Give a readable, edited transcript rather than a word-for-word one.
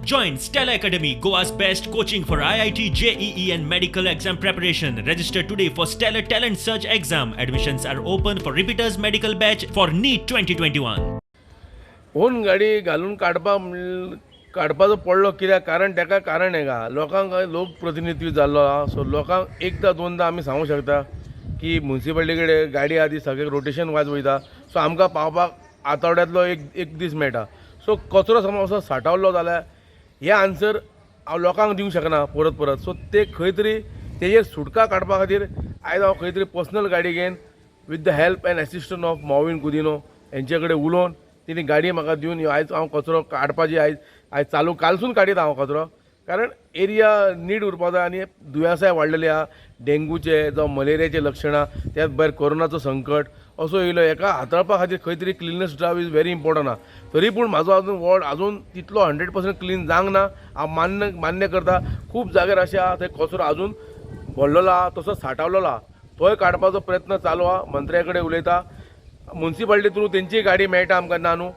Join Stella Academy, Goa's best coaching for IIT, JEE and medical exam preparation. Register today for Stellar Talent Search exam. Admissions are open for repeaters medical batch for NEET 2021. On गाडी घालून काडपाचो पडलो कित्याक कारण ताका कारण हें लोकांक लोक प्रतिनिधी जाल्लो आहा. सो लोकांक एकदां दोनदां आमी सांगूंक शकता की म्युन्सिपालिटी कडेन गाडी आहा ती सगळे रोटेशन वायज वयता. सो आमकां पावपाक आठवड्यांतलो एक दीस मेळटा. सो कचरो समज असो सांठवलो जाल्यार हे आन्सर हांव लोकांक दिवंक शकना परत परत. सो ते खंय तरी तेजेर सुटका काडपा खातीर आयज हांव खंय तरी पर्सनल गाडी घेवन with the help and assistant of मॉविन कुदिनो हेंचे कडेन उलोवन तेणी गाडी म्हाका दिवन आयज हांव कचरो काडपाची आयज चालू कालसून काडीत हांव कचरो. कारण एरिया नीट उरपा जाय आनी दुयेंसां वाडलेली आहा. डेंगूचे जावं मलेरियाचे लक्षणां त्याच भायर कोरोनाचो संकट असो येयलो. हेका हाताळपा खातीर खंय तरी cleanness drive is very important आहा. तरी पूण म्हाजो आजून वॉर्ड आजून तितलो 100% क्लीन जावंक ना. हांव मान्य करता खूब जाग्यार अशें आहा थंय कचरो आजून भरलेलो आहा तसो सांठवलेलो आहा. तोय काडपाचो प्रयत्न चालू आहा. मंत्र्या कडेन उलयता. म्युन्सिपालिटी थ्रू तेंची गाडी मेळटा आमकां ना न्हू.